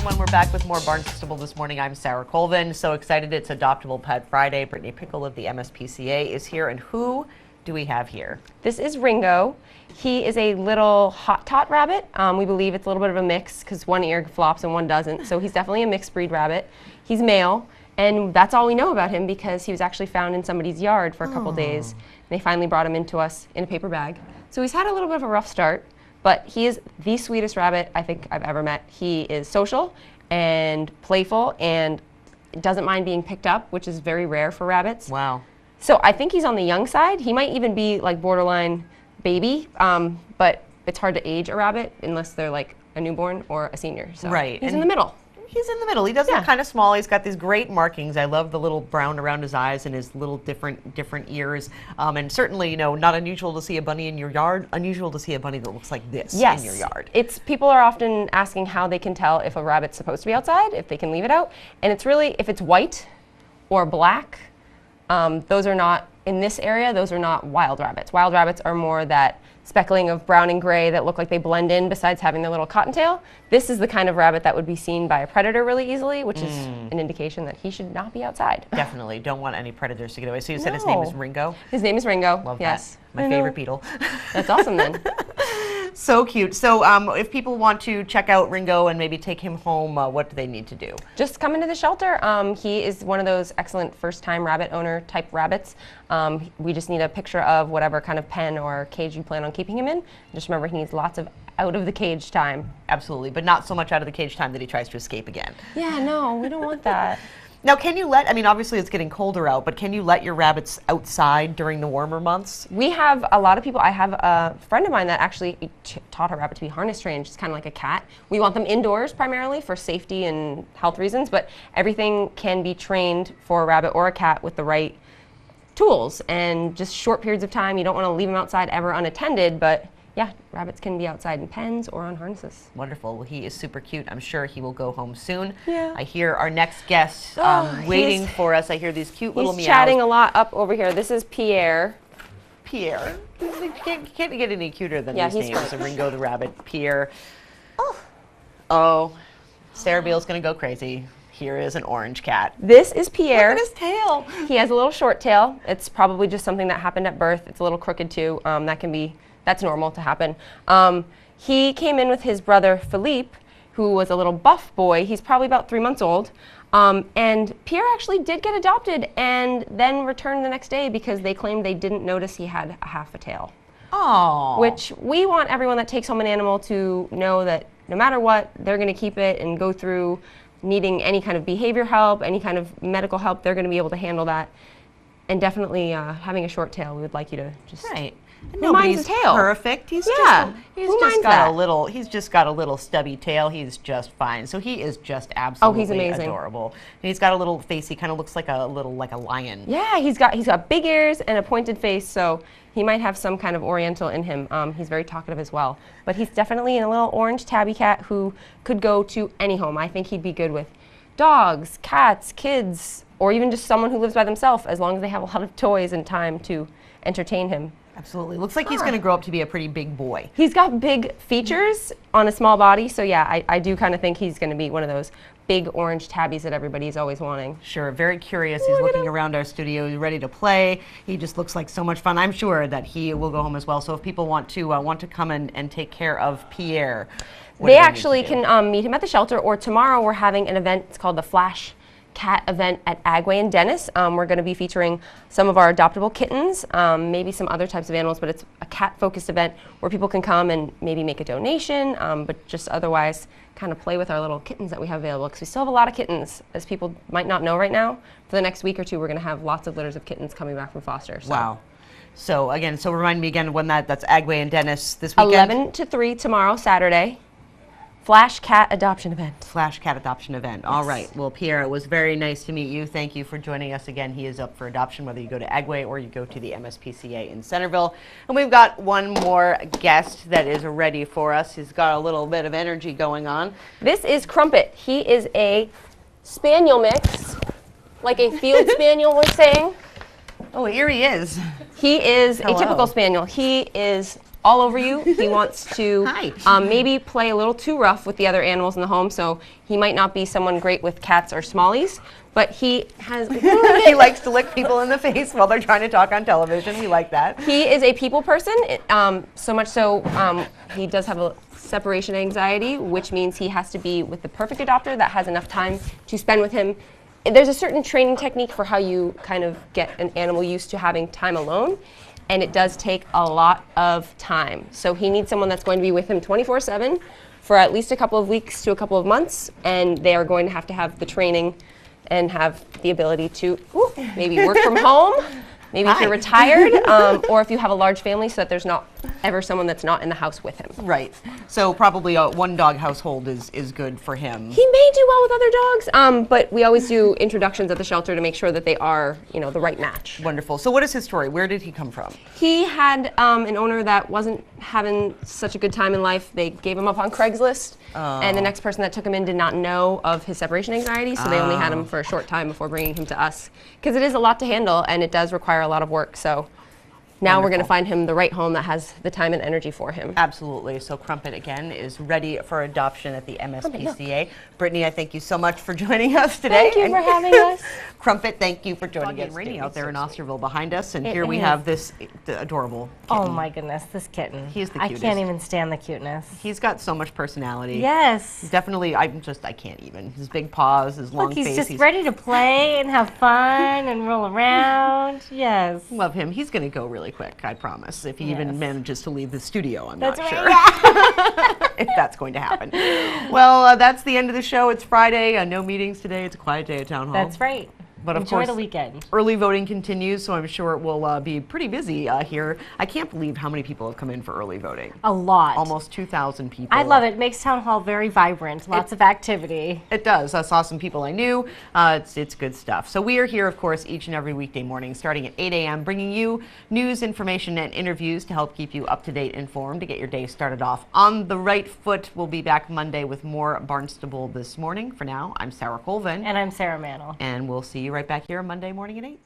everyone. We're back with more Barnstable this morning. I'm Sarah Colvin. So excited it's Adoptable Pet Friday. Brittany Pickle of the MSPCA is here. And who do we have here? This is Ringo. He is a little hot tot rabbit. We believe it's a little bit of a mix because one ear flops and one doesn't. So he's definitely a mixed breed rabbit. He's male. And that's all we know about him because he was actually found in somebody's yard for a couple days. And they finally brought him into us in a paper bag. So he's had a little bit of a rough start. But he is the sweetest rabbit I think I've ever met. He is social and playful and doesn't mind being picked up, which is very rare for rabbits. Wow. So I think he's on the young side. He might even be like borderline baby, but it's hard to age a rabbit unless they're like a newborn or a senior. So right. He's in the middle. He's in the middle. He does look kind of small. He's got these great markings. I love the little brown around his eyes and his little different ears. And certainly, not unusual to see a bunny in your yard. Unusual to see a bunny that looks like this in your yard. People are often asking how they can tell if a rabbit's supposed to be outside, if they can leave it out. And it's really, if it's white or black, those are not, in this area, those are not wild rabbits. Wild rabbits are more that speckling of brown and gray that look like they blend in besides having their little cottontail. This is the kind of rabbit that would be seen by a predator really easily, which is an indication that he should not be outside. Definitely. Don't want any predators to get away. So you said his name is Ringo? His name is Ringo. Love yes. that. My favorite beetle. That's awesome then. So cute. So if people want to check out Ringo and maybe take him home, what do they need to do? Just come into the shelter. He is one of those excellent first-time rabbit owner type rabbits. We just need a picture of whatever kind of pen or cage you plan on keeping him in. Just remember he needs lots of out of the cage time. Absolutely, but not so much out of the cage time that he tries to escape again. Yeah, no, we don't want that. Now, can you obviously it's getting colder out, but can you let your rabbits outside during the warmer months? We have a lot of people. I have a friend of mine that actually taught her rabbit to be harness trained. She's kind of like a cat. We want them indoors primarily for safety and health reasons, but everything can be trained for a rabbit or a cat with the right tools and just short periods of time. You don't want to leave them outside ever unattended, but yeah, rabbits can be outside in pens or on harnesses. Wonderful. Well, he is super cute. I'm sure he will go home soon. Yeah. I hear our next guest waiting for us. I hear these cute little meows. He's chatting a lot up over here. This is Pierre. Pierre. You can't get any cuter than these names. So Ringo the rabbit, Pierre. Oh. Centerville's going to go crazy. Here is an orange cat. This is Pierre. Look at his tail. He has a little short tail. It's probably just something that happened at birth. It's a little crooked too. That's normal to happen. He came in with his brother Philippe, who was a little buff boy. He's probably about 3 months old. And Pierre actually did get adopted and then returned the next day because they claimed they didn't notice he had half a tail. Oh. Which we want everyone that takes home an animal to know that no matter what, they're going to keep it and go through needing any kind of behavior help, any kind of medical help. They're going to be able to handle that. And definitely having a short tail, we would like you to just... Right. Nobody's tail. Perfect. He's just got a little stubby tail. He's just fine. So he is just absolutely he's amazing. Adorable. And he's got a little face. He kind of looks like a lion. Yeah, he's got big ears and a pointed face. So he might have some kind of Oriental in him. He's very talkative as well. But he's definitely a little orange tabby cat who could go to any home. I think he'd be good with dogs, cats, kids, or even just someone who lives by themselves, as long as they have a lot of toys and time to entertain him. Absolutely. Looks like he's going to grow up to be a pretty big boy. He's got big features on a small body, so yeah, I do kind of think he's going to be one of those big orange tabbies that everybody's always wanting. Sure. Very curious. He's looking around our studio. He's ready to play. He just looks like so much fun. I'm sure that he will go home as well. So if people want to come and take care of Pierre, they actually can meet him at the shelter, or tomorrow we're having an event. It's called the Flash Cat event at Agway and Dennis. We're going to be featuring some of our adoptable kittens, maybe some other types of animals, but it's a cat-focused event where people can come and maybe make a donation, but just otherwise kind of play with our little kittens that we have available, because we still have a lot of kittens, as people might not know right now. For the next week or two, we're going to have lots of litters of kittens coming back from foster. So. Wow. So again, remind me again when that's Agway and Dennis this weekend? 11 to 3 tomorrow, Saturday. Flash Cat Adoption Event. Flash Cat Adoption Event. All right. Well, Pierre, it was very nice to meet you. Thank you for joining us again. He is up for adoption, whether you go to Agway or you go to the MSPCA in Centerville. And we've got one more guest that is ready for us. He's got a little bit of energy going on. This is Crumpet. He is a spaniel mix, like a field spaniel was saying. Oh, here he is. He is a typical spaniel. He is all over you. He wants to Hi. maybe play a little too rough with the other animals in the home, so he might not be someone great with cats or smallies, but he has... He likes to lick people in the face while they're trying to talk on television. We like that. He is a people person, so much so he does have a separation anxiety, which means he has to be with the perfect adopter that has enough time to spend with him. There's a certain training technique for how you kind of get an animal used to having time alone, and it does take a lot of time. So he needs someone that's going to be with him 24/7 for at least a couple of weeks to a couple of months, and they are going to have the training and have the ability to maybe work from home. Maybe if you're retired, or if you have a large family, so that there's not ever someone that's not in the house with him. Right. So probably a one-dog household is good for him. He may do well with other dogs, but we always do introductions at the shelter to make sure that they are, the right match. Wonderful. So what is his story? Where did he come from? He had an owner that wasn't having such a good time in life. They gave him up on Craigslist, and the next person that took him in did not know of his separation anxiety, so they only had him for a short time before bringing him to us. Because it is a lot to handle, and it does require a lot of work. So now we're going to find him the right home that has the time and energy for him. Absolutely. So Crumpet, again, is ready for adoption at the MSPCA. Brittany, I thank you so much for joining us today. Thank you for having us. Crumpet, thank you for joining us. It's raining out there in Osterville behind us, and here we have this adorable kitten. Oh my goodness, this kitten. He's the I cutest. can't even stand the cuteness. He's got so much personality. Yes. Definitely, I can't even. His big paws, his long Look, he's face. just ready to play and have fun and roll around. Yes. Love him. He's going to go really quick, I promise. If he even manages to leave the studio, I'm That's not right. sure if that's going to happen. Well, that's the end of the show. It's Friday. No meetings today. It's a quiet day at Town Hall. That's right. But of Enjoy course, the weekend. early voting continues, so I'm sure it will be pretty busy here. I can't believe how many people have come in for early voting. A lot. Almost 2,000 people. I love it. It makes Town Hall very vibrant. Lots of activity. It does. I saw some people I knew. It's good stuff. So we are here, of course, each and every weekday morning starting at 8 a.m., bringing you news, information, and interviews to help keep you up to date, informed, to get your day started off on the right foot. We'll be back Monday with more Barnstable this morning. For now, I'm Sarah Colvin. And I'm Sarah Mannel. And we'll see you right back here Monday morning at 8.